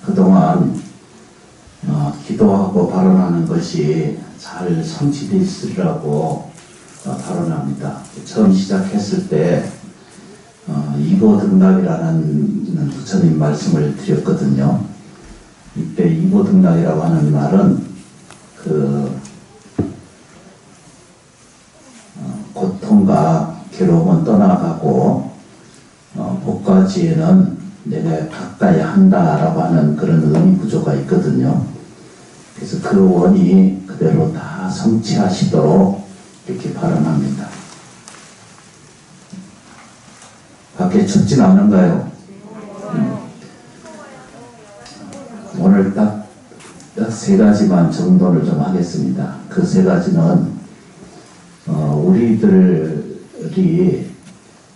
그동안 기도하고 발언하는 것이 잘 성취되시리라고 발언합니다. 처음 시작했을 때 이보등락이라는 부처님 말씀을 드렸거든요. 이때 이보등락이라고 하는 말은 고통과 괴로움은 떠나가고 복과 지혜는 내가 가까이 한다라고 하는 그런 의미 구조가 있거든요. 그래서 그 원이 그대로 다 성취하시도록 이렇게 발언합니다. 밖에 춥진 않은가요? 오늘 딱 세 가지만 정돈을 좀 하겠습니다. 그 세 가지는 우리들이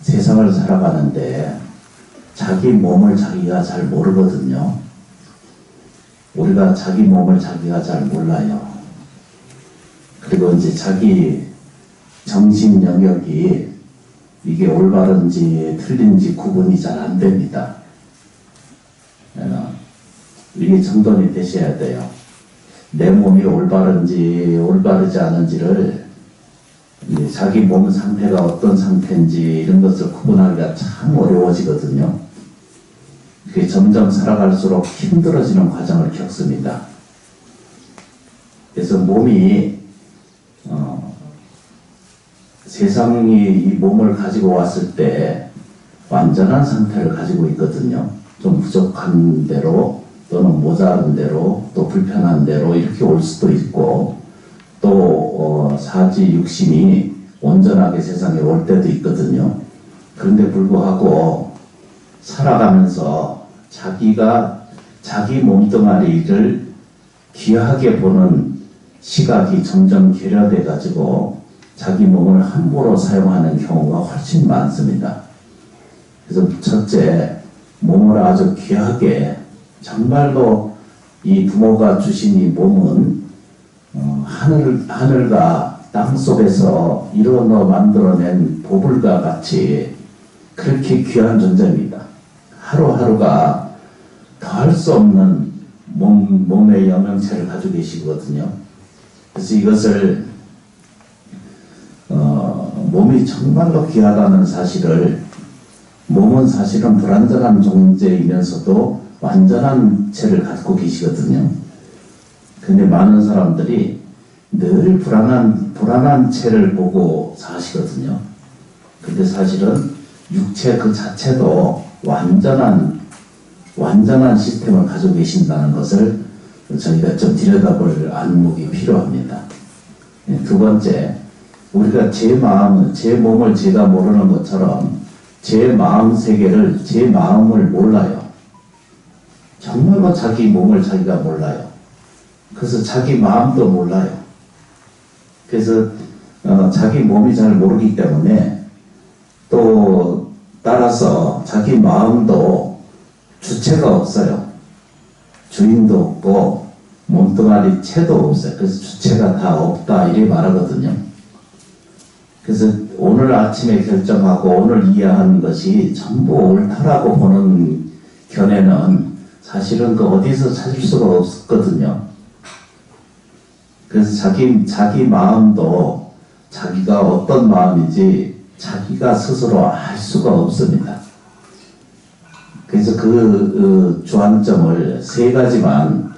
세상을 살아가는데 자기 몸을 자기가 잘 모르거든요. 우리가 자기 몸을 자기가 잘 몰라요. 그리고 이제 자기 정신 영역이 이게 올바른지 틀린지 구분이 잘 안 됩니다. 이게 정돈이 되셔야 돼요. 내 몸이 올바른지 올바르지 않은지를 자기 몸 상태가 어떤 상태인지 이런 것을 구분하기가 참 어려워지거든요. 그게 점점 살아갈수록 힘들어지는 과정을 겪습니다. 그래서 몸이 세상이 이 몸을 가지고 왔을 때 완전한 상태를 가지고 있거든요. 좀 부족한 대로 또는 모자란 대로 또 불편한 대로 이렇게 올 수도 있고 또 사지 육신이 온전하게 세상에 올 때도 있거든요. 그런데 불구하고 살아가면서 자기가 자기 몸뚱아리를 귀하게 보는 시각이 점점 결여돼 가지고 자기 몸을 함부로 사용하는 경우가 훨씬 많습니다. 그래서 첫째, 몸을 아주 귀하게 정말로 이 부모가 주신 이 몸은 하늘과 땅 속에서 이루어 만들어낸 보물과 같이 그렇게 귀한 존재입니다. 하루하루가 더할 수 없는 몸의 영양체를 가지고 계시거든요. 그래서 이것을 몸이 정말로 귀하다는 사실을, 몸은 사실은 불완전한 존재이면서도 완전한 체를 갖고 계시거든요. 근데 많은 사람들이 늘 불안한 체를 보고 사시거든요. 근데 사실은 육체 그 자체도 완전한 시스템을 가지고 계신다는 것을 저희가 좀 들여다볼 안목이 필요합니다. 두 번째, 우리가 제 몸을 제가 모르는 것처럼 제 마음 세계를, 제 마음을 몰라요. 정말로 자기 몸을 자기가 몰라요. 그래서 자기 마음도 몰라요. 그래서 자기 몸이 잘 모르기 때문에 또 따라서 자기 마음도 주체가 없어요. 주인도 없고 몸뚱아리 체도 없어요. 그래서 주체가 다 없다 이렇게 말하거든요. 그래서 오늘 아침에 결정하고 오늘 이해하는 것이 전부 옳다라고 보는 견해는 사실은 그 어디서 찾을 수가 없거든요. 그래서 자기 마음도 자기가 어떤 마음인지 자기가 스스로 알 수가 없습니다. 그래서 그 주안점을 세 가지만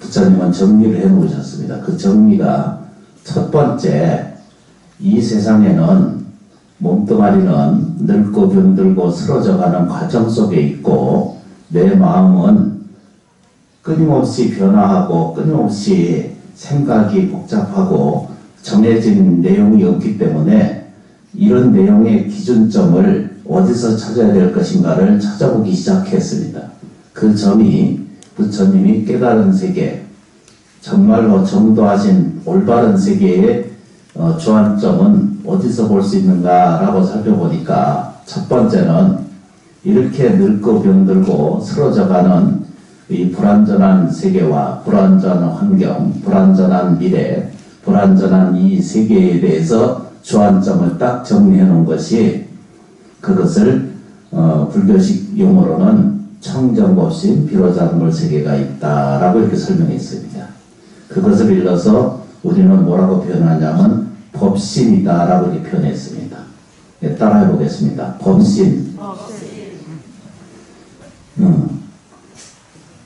부처님은 정리를 해 놓으셨습니다. 그 정리가 첫 번째, 이 세상에는 몸뚱아리는 늙고 병들고 쓰러져가는 과정 속에 있고 내 마음은 끊임없이 변화하고 끊임없이 생각이 복잡하고 정해진 내용이 없기 때문에 이런 내용의 기준점을 어디서 찾아야 될 것인가를 찾아보기 시작했습니다. 그 점이 부처님이 깨달은 세계, 정말로 정도하신 올바른 세계의 주안점은 어디서 볼 수 있는가라고 살펴보니까 첫 번째는 이렇게 늙고 병들고 쓰러져가는 이 불완전한 세계와 불완전한 환경, 불완전한 미래, 불완전한 이 세계에 대해서 주안점을 딱 정리해 놓은 것이 그것을 불교식 용어로는 청정법신 비로자물 세계가 있다라고 이렇게 설명했습니다. 그것을 일러서 우리는 뭐라고 표현하냐면 법신이다라고 이렇게 표현했습니다. 네, 따라해 보겠습니다. 법신.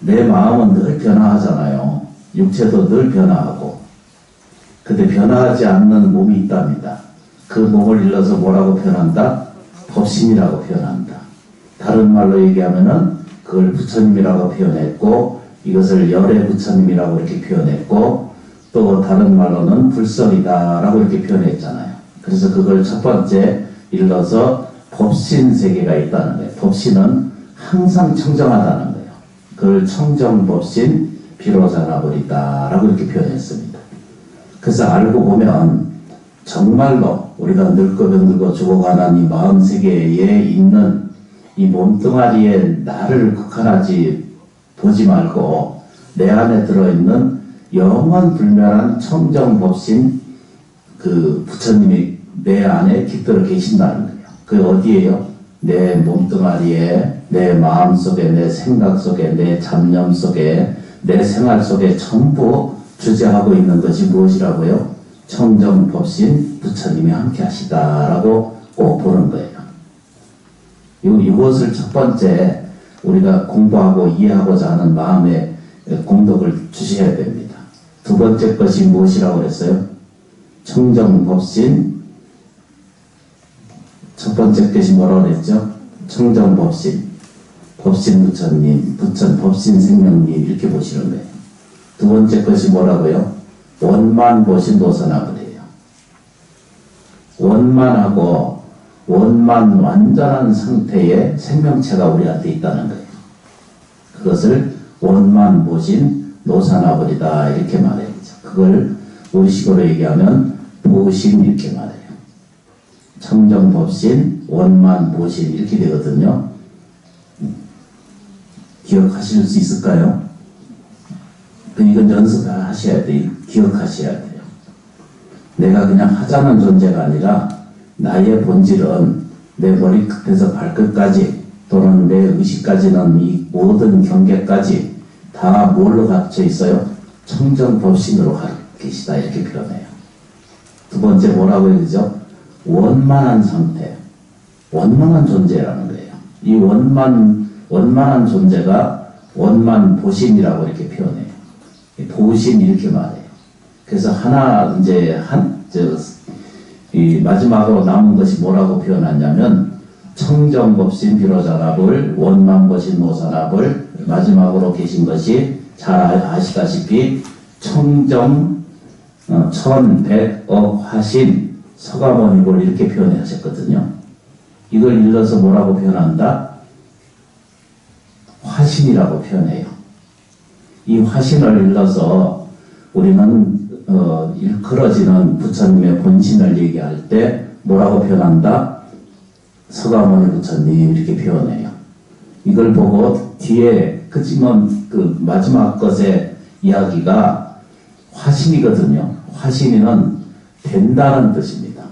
내 마음은 늘 변화하잖아요. 육체도 늘 변화하고. 근데 변화하지 않는 몸이 있답니다. 그 몸을 일러서 뭐라고 표현한다? 법신이라고 표현한다. 다른 말로 얘기하면은 그걸 부처님이라고 표현했고, 이것을 열애 부처님이라고 이렇게 표현했고, 또 다른 말로는 불성이다라고 이렇게 표현했잖아요. 그래서 그걸 첫 번째 일러서 법신 세계가 있다는 거예요. 법신은 항상 청정하다는 거예요. 그걸 청정법신 비로자나버리다라고 이렇게 표현했습니다. 그래서 알고 보면 정말로 우리가 늙고 병들고 죽어가는 이 마음 세계에 있는 이 몸뚱아리에 나를 국한하지 보지 말고 내 안에 들어있는 영원 불멸한 청정법신 그 부처님이 내 안에 깃들어 계신다는 거예요. 그게 어디에요? 내 몸뚱아리에, 내 마음 속에, 내 생각 속에, 내 잡념 속에, 내 생활 속에 전부 주재하고 있는 것이 무엇이라고요? 청정법신 부처님이 함께 하시다라고 꼭 보는 거예요. 이것을 첫 번째 우리가 공부하고 이해하고자 하는 마음의 공덕을 주셔야 됩니다. 두 번째 것이 무엇이라고 그랬어요? 청정법신. 첫 번째 것이 뭐라고 그랬죠? 청정법신. 법신 부처님, 법신 생명님 이렇게 보시는 거예요. 두 번째 것이 뭐라고요? 원만보신 노선화그래요. 원만하고 원만 완전한 상태의 생명체가 우리한테 있다는 거예요. 그것을 원만보신 노산화버리다 이렇게 말해요. 그걸 우리식으로 얘기하면 보신 이렇게 말해요. 청정법신, 원만보신 이렇게 되거든요. 기억하실 수 있을까요? 이건 연습하셔야 돼요. 기억하셔야 돼요. 내가 그냥 하자는 존재가 아니라 나의 본질은 내 머리끝에서 발끝까지 또는 내 의식까지는 이 모든 경계까지 다 뭘로 갇혀 있어요? 청정법신으로 계시다 이렇게 표현해요. 두 번째 뭐라고 해야 되죠? 원만한 상태, 원만한 존재라는 거예요. 이 원만한 존재가 원만보신이라고 이렇게 표현해요. 보신 이렇게 말해요. 그래서 이 마지막으로 남은 것이 뭐라고 표현하냐면 청정법신 비로자납을 원만보신 노산압을 마지막으로 계신 것이 잘 아시다시피 청정 천백억 화신 서가모니를 이렇게 표현하셨거든요. 이걸 일러서 뭐라고 표현한다? 화신이라고 표현해요. 이 화신을 일러서 우리는 일컬어지는 부처님의 본신을 얘기할 때 뭐라고 표현한다? 서가모니 부처님 이렇게 표현해요. 이걸 보고 뒤에 그 마지막 것의 이야기가 화신이거든요. 화신이는 된다는 뜻입니다.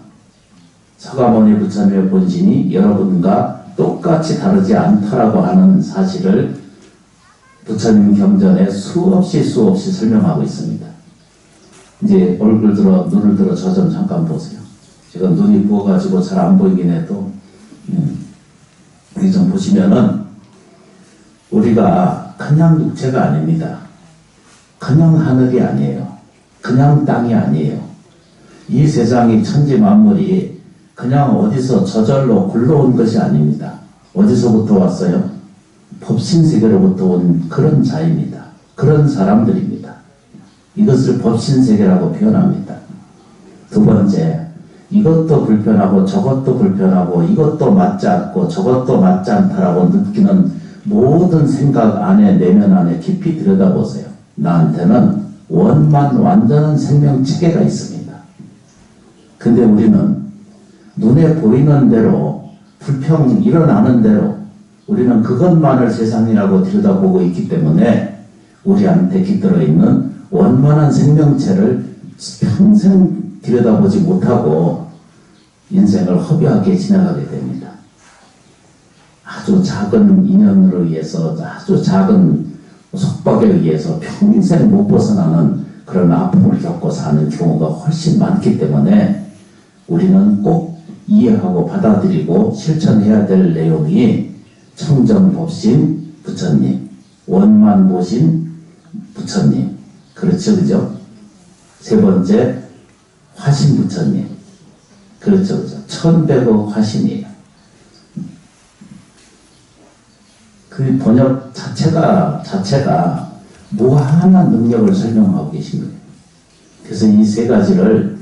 서가모니 부처님의 본신이 여러분과 똑같이 다르지 않다라고 하는 사실을 부처님 경전에 수없이 설명하고 있습니다. 이제 눈을 들어 저 좀 잠깐 보세요. 제가 눈이 부어가지고 잘 안 보이긴 해도 여기 좀 보시면은 우리가 그냥 육체가 아닙니다. 그냥 하늘이 아니에요. 그냥 땅이 아니에요. 이 세상이 천지 만물이 그냥 어디서 저절로 굴러온 것이 아닙니다. 어디서부터 왔어요? 법신세계로부터 온 그런 자입니다. 그런 사람들입니다. 이것을 법신세계라고 표현합니다. 두 번째, 이것도 불편하고 저것도 불편하고 이것도 맞지 않고 저것도 맞지 않다라고 느끼는 모든 생각 안에 내면 안에 깊이 들여다보세요. 나한테는 완전한 생명체계가 있습니다. 근데 우리는 눈에 보이는 대로 불평 일어나는 대로 우리는 그것만을 세상이라고 들여다보고 있기 때문에 우리한테 깃들어 있는 원만한 생명체를 평생 들여다보지 못하고 인생을 허비하게 지나가게 됩니다. 아주 작은 인연으로 의해서 아주 작은 속박에 의해서 평생 못 벗어나는 그런 아픔을 겪고 사는 경우가 훨씬 많기 때문에 우리는 꼭 이해하고 받아들이고 실천해야 될 내용이 청정법신 부처님, 원만보신 부처님, 그렇죠, 그죠? 세 번째 화신 부처님, 그렇죠, 그죠? 1100억 화신이에요. 그 번역 자체가 무한한 능력을 설명하고 계신 거예요. 그래서 이 세 가지를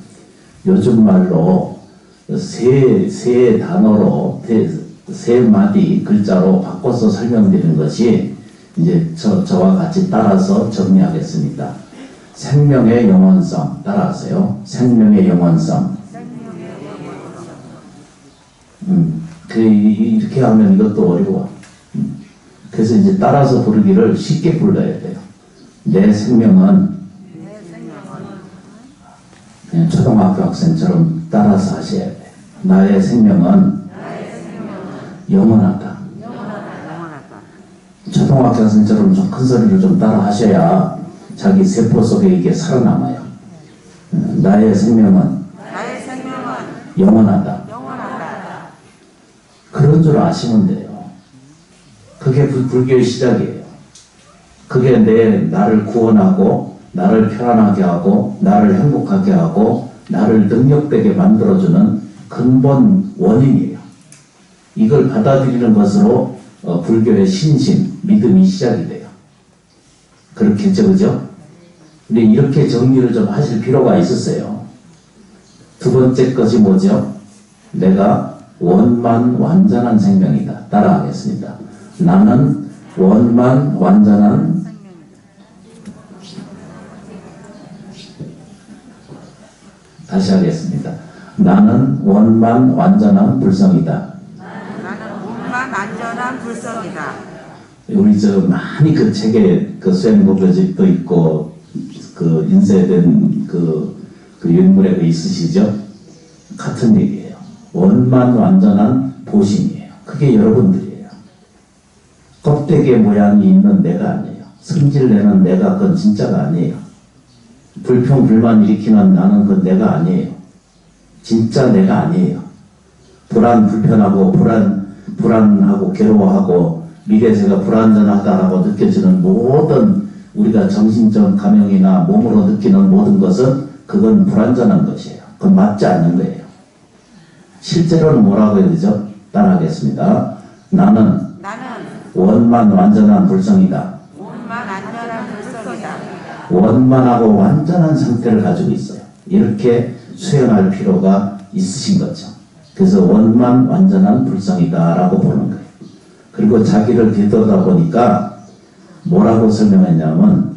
요즘 말로 세 단어로, 세 마디 글자로 바꿔서 설명드리는 것이 이제 저와 같이 따라서 정리하겠습니다. 생명의 영원성, 따라하세요. 생명의 영원성. 이렇게 하면 이것도 어려워. 그래서 이제 따라서 부르기를 쉽게 불러야 돼요. 내 생명은 그냥 초등학교 학생처럼 따라서 하셔야 돼요. 나의 생명은 영원하다. 초등학교 학생처럼 좀 큰 소리를 좀 따라 하셔야 자기 세포 속에 이게 살아남아요. 나의 생명은 영원하다. 그런 줄 아시면 돼요. 그게 불교의 시작이에요. 그게 나를 구원하고 나를 편안하게 하고 나를 행복하게 하고 나를 능력되게 만들어주는 근본 원인이에요. 이걸 받아들이는 것으로 불교의 신심, 믿음이 시작이 돼요. 그렇겠죠, 그죠? 근데 이렇게 정리를 좀 하실 필요가 있었어요. 두 번째 것이 뭐죠? 내가 원만 완전한 생명이다. 따라하겠습니다. 나는 원만 완전한 다시 하겠습니다. 나는 원만 완전한 불성이다. 나는 원만 완전한 불성이다. 우리 많이 그 책에 수행법요집도 있고 인쇄된 인물에 있으시죠? 같은 얘기예요. 원만 완전한 보신이에요. 그게 여러분들이에요. 껍데기 모양이 있는 내가 아니에요. 성질내는 내가 그건 진짜가 아니에요. 불평 불만 일으키는 나는 그건 내가 아니에요. 진짜 내가 아니에요. 불편하고 불안하고 괴로워하고 미래세가 불안전하다라고 느껴지는 모든 우리가 정신적 감형이나 몸으로 느끼는 모든 것은 그건 불안전한 것이에요. 그건 맞지 않는 거예요. 실제로는 뭐라고 해야 되죠? 따라하겠습니다. 나는 원만 완전한 불성이다. 원만하고 완전한 상태를 가지고 있어요. 이렇게 수행할 필요가 있으신 거죠. 그래서 원만 완전한 불성이다 라고 보는 거예요. 그리고 자기를 되돌아보니까 뭐라고 설명했냐면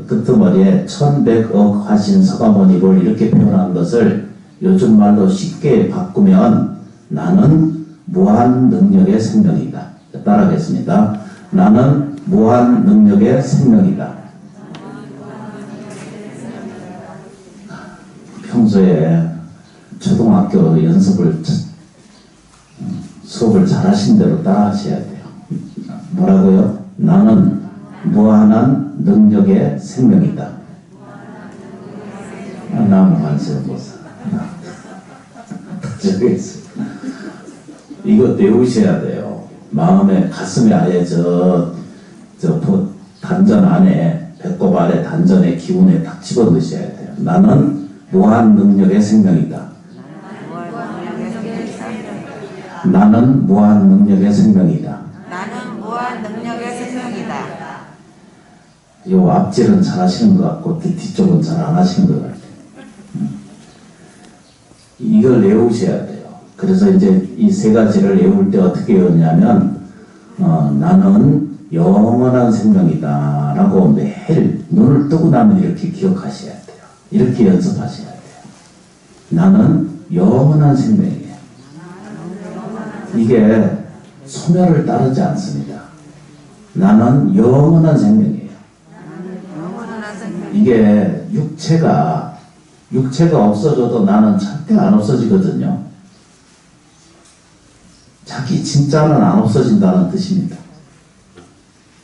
끄트머리에 1100억 화신 서가모니를 이렇게 표현한 것을 요즘 말로 쉽게 바꾸면 나는 무한 능력의 생명이다. 따라하겠습니다. 나는 무한 능력의 생명이다. 평소에 초등학교 수업을 잘 하신 대로 따라 하셔야 돼요. 뭐라고요? 나는 무한한 능력의 생명이다. 나무 한세보사. 이거 배우셔야 돼요. 마음에, 가슴에 아예 단전 안에, 배꼽 아래 단전의 기운에 딱 집어넣으셔야 돼요. 나는 무한 능력의 생명이다. 나는 무한 능력의 생명이다. 나는 무한 능력의 생명이다. 요 앞질은 잘 하시는 것 같고 뒤쪽은 잘 안 하시는 것 같아요. 이걸 외우셔야 돼요. 그래서 이제 이 세 가지를 외울 때 어떻게 외우냐면 나는 영원한 생명이다 라고 매일 눈을 뜨고 나면 이렇게 기억하셔야 돼요. 이렇게 연습하셔야 돼요. 나는 영원한 생명이에요. 이게 소멸을 따르지 않습니다. 나는 영원한 생명이에요. 이게 육체가 없어져도 나는 절대 안 없어지거든요. 자기 진짜는 안 없어진다는 뜻입니다.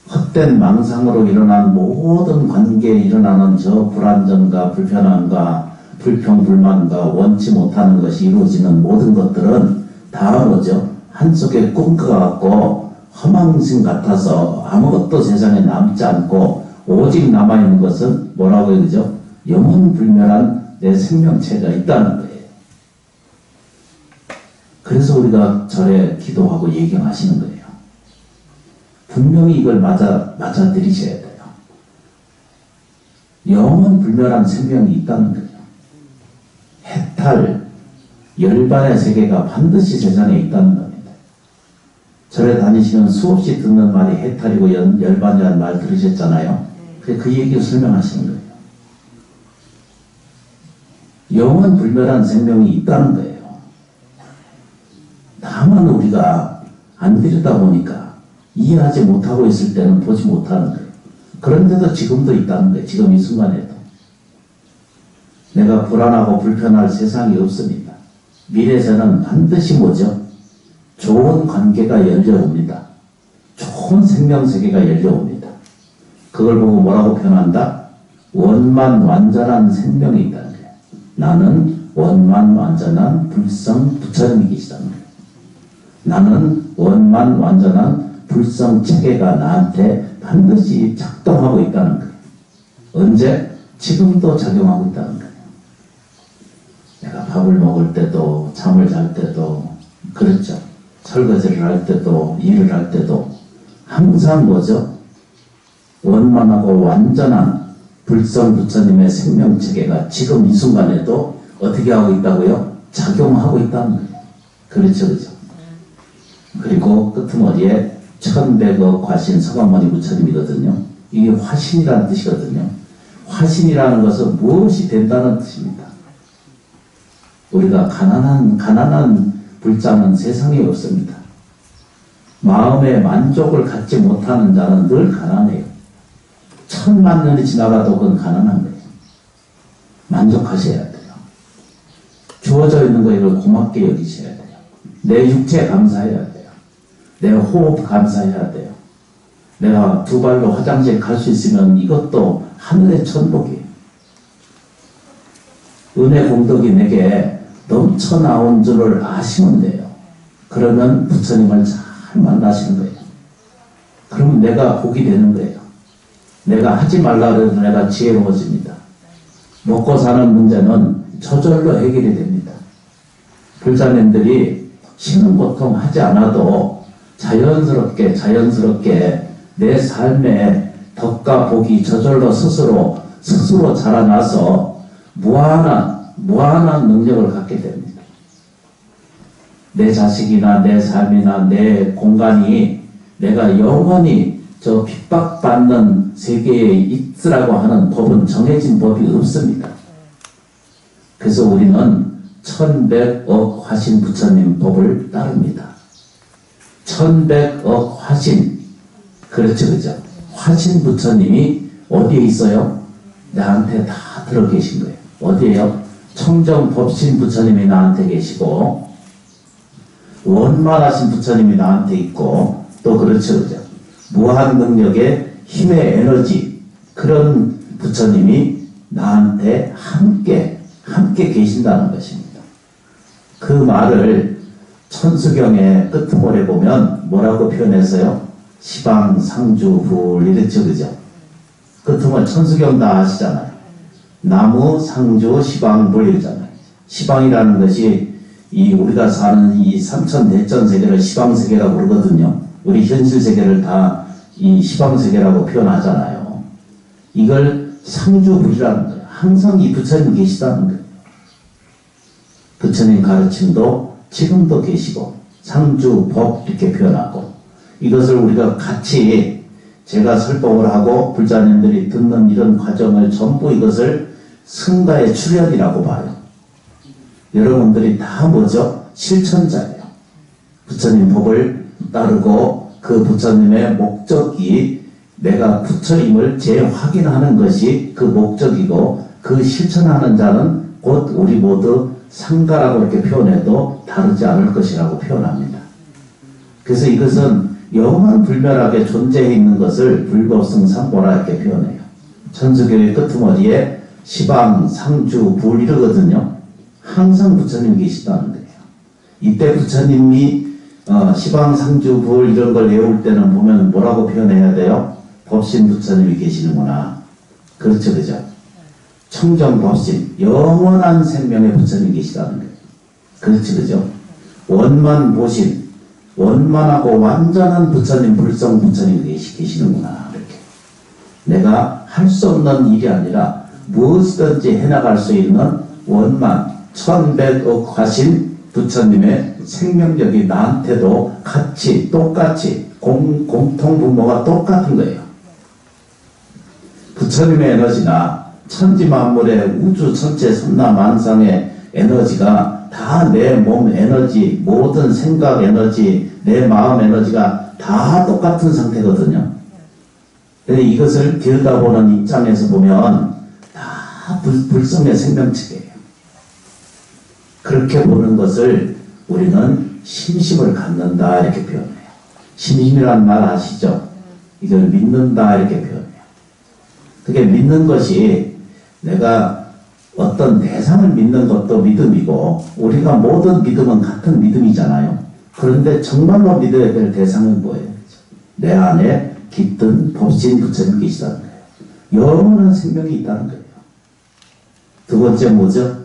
헛된 망상으로 일어난 모든 관계에 일어나는 저 불안정과 불편함과 불평불만과 원치 못하는 것이 이루어지는 모든 것들은 다 뭐죠? 한쪽에 꿈과 같고 허망심 같아서 아무것도 세상에 남지 않고 오직 남아있는 것은 뭐라고 해야 되죠? 영원불멸한 내 생명체가 있다는 거예요. 그래서 우리가 절에 기도하고 예경하시는 거예요. 분명히 이걸 맞아들이셔야 돼요. 영원불멸한 생명이 있다는 거예요. 해탈, 열반의 세계가 반드시 세상에 있다는 겁니다. 절에 다니시면 수없이 듣는 말이 해탈이고 열반이라는 말 들으셨잖아요. 그 얘기를 설명하시는 거예요. 영원불멸한 생명이 있다는 거예요. 다만 우리가 안 들여다보니까 이해하지 못하고 있을 때는 보지 못하는 거예요. 그런데도 지금도 있다는 거예요. 지금 이 순간에도. 내가 불안하고 불편할 세상이 없습니다. 미래에서는 반드시 뭐죠? 좋은 관계가 열려옵니다. 좋은 생명세계가 열려옵니다. 그걸 보고 뭐라고 표현한다? 원만 완전한 생명이 있다는 거예요. 나는 원만 완전한 불성 부처님이 계시다는 거예요. 나는 원만 완전한 불성 체계가 나한테 반드시 작동하고 있다는 거예요. 언제? 지금도 작용하고 있다는 거예요. 내가 밥을 먹을 때도 잠을 잘 때도 그렇죠. 설거지를 할 때도 일을 할 때도 항상 뭐죠? 원만하고 완전한 불성 부처님의 생명체계가 지금 이 순간에도 어떻게 하고 있다고요? 작용하고 있다는 거예요. 그렇죠, 그렇죠. 그리고 끄트머리에 1100억 화신 서가모니 부처님이거든요. 이게 화신이라는 뜻이거든요. 화신이라는 것은 무엇이 된다는 뜻입니다. 우리가 가난한 불자는 세상에 없습니다. 마음의 만족을 갖지 못하는 자는 늘 가난해요. 1000만 년이 지나가도 그건 가난한 거예요. 만족하셔야 돼요. 주어져 있는 거 이걸 고맙게 여기셔야 돼요. 내 육체 감사해야 돼요. 내 호흡 감사해야 돼요. 내가 두 발로 화장실 갈 수 있으면 이것도 하늘의 천복이에요. 은혜 공덕이 내게 넘쳐나온 줄을 아시면 돼요. 그러면 부처님을 잘 만나시는 거예요. 그러면 내가 복이 되는 거예요. 내가 하지 말라 그래도 내가 지혜로워집니다. 먹고 사는 문제는 저절로 해결이 됩니다. 불자님들이 신은 고통 하지 않아도 자연스럽게 내 삶의 덕과 복이 저절로 스스로 자라나서 무한한 능력을 갖게 됩니다. 내 자식이나 내 삶이나 내 공간이 내가 영원히 저 핍박받는 세계에 있으라고 하는 법은 정해진 법이 없습니다. 그래서 우리는 1100억 화신 부처님 법을 따릅니다. 1100억 화신, 그렇죠, 그죠? 화신 부처님이 어디에 있어요? 나한테 다 들어 계신 거예요. 어디에요? 청정법신 부처님이 나한테 계시고, 원만하신 부처님이 나한테 있고, 또 그렇죠, 그죠? 무한 능력의 힘의 에너지, 그런 부처님이 나한테 함께 계신다는 것입니다. 그 말을 천수경의 끄트머리에 보면 뭐라고 표현했어요? 시방, 상주, 불, 이렇죠, 그죠? 끄트머리 천수경 다 아시잖아요. 나무, 상주, 시방, 불 이러잖아요. 시방이라는 것이 우리가 사는 이 삼천대천 세계를 시방세계라고 그러거든요. 우리 현실 세계를 다 이 시방세계라고 표현하잖아요. 이걸 상주불이라는 거예요. 항상 이 부처님 계시다는 거예요. 부처님 가르침도 지금도 계시고 상주법 이렇게 표현하고, 이것을 우리가 같이 제가 설법을 하고 불자님들이 듣는 이런 과정을 전부 이것을 승가의 출현이라고 봐요. 여러분들이 다 뭐죠? 실천자예요. 부처님 법을 따르고 그 부처님의 목적이 내가 부처님을 재확인하는 것이 그 목적이고, 그 실천하는 자는 곧 우리 모두 상가라고 이렇게 표현해도 다르지 않을 것이라고 표현합니다. 그래서 이것은 영원 불멸하게 존재해 있는 것을 불법성상보라 이렇게 표현해요. 천주교의 끄트머리에 시방, 상주, 불 이러거든요. 항상 부처님이 계시다는 거예요. 이때 부처님이 시방, 상주, 불 이런 걸 외울 때는 보면 뭐라고 표현해야 돼요? 법신 부처님이 계시는구나. 그렇죠, 그죠? 청정 법신, 영원한 생명의 부처님이 계시다는 거예요. 그렇죠, 그죠? 원만 보신, 원만하고 완전한 부처님, 불성 부처님이 계시는구나. 이렇게. 내가 할 수 없는 일이 아니라 무엇이든지 해나갈 수 있는 원만, 천백억하신 부처님의 생명력이 나한테도 같이, 똑같이, 공통분모가 똑같은 거예요. 부처님의 에너지나 천지만물의 우주 전체 삼라만상의 에너지가 다 내 몸 에너지, 모든 생각 에너지, 내 마음 에너지가 다 똑같은 상태거든요. 근데 이것을 들여다보는 입장에서 보면 다 불성의 생명체예요. 그렇게 보는 것을 우리는 심심을 갖는다 이렇게 표현해요. 심심이란 말 아시죠? 이걸 믿는다 이렇게 표현해요. 그게 믿는 것이 내가 어떤 대상을 믿는 것도 믿음이고 우리가 모든 믿음은 같은 믿음이잖아요. 그런데 정말로 믿어야 될 대상은 뭐예요? 내 안에 깃든 법신 부처님 계시다는 거예요. 영원한 생명이 있다는 거예요. 두 번째 뭐죠?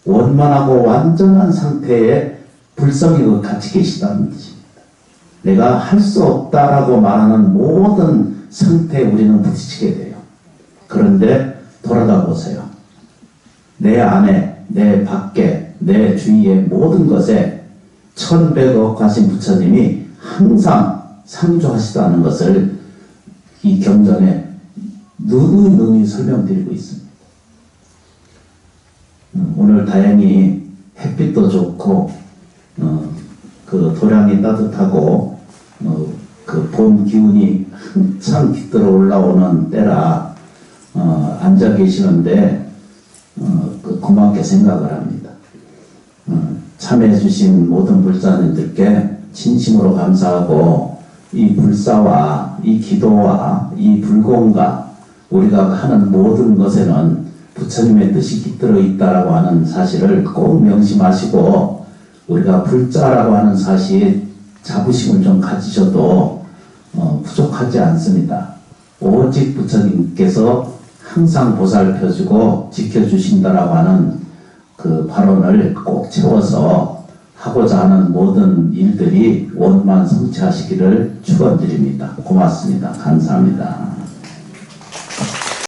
원만하고 완전한 상태의 불성이 같이 계시다는 뜻입니다. 내가 할 수 없다라고 말하는 모든 상태에 우리는 부딪히게 돼요. 그런데 돌아다 보세요. 내 안에, 내 밖에, 내 주위의 모든 것에 천백억하신 부처님이 항상 상주하시다는 것을 이 경전에 누누이 설명드리고 있습니다. 오늘 다행히 햇빛도 좋고 그 도량이 따뜻하고 그 봄 기운이 한참 깃들어 올라오는 때라 앉아 계시는데 고맙게 생각을 합니다. 참여해 주신 모든 불사님들께 진심으로 감사하고 이 불사와 이 기도와 이 불공과 우리가 하는 모든 것에는 부처님의 뜻이 깃들어 있다라고 하는 사실을 꼭 명심하시고 우리가 불자라고 하는 사실 자부심을 좀 가지셔도 부족하지 않습니다. 오직 부처님께서 항상 보살펴주고 지켜주신다라고 하는 그 발언을 꼭 채워서 하고자 하는 모든 일들이 원만 성취하시기를 축원드립니다. 고맙습니다. 감사합니다.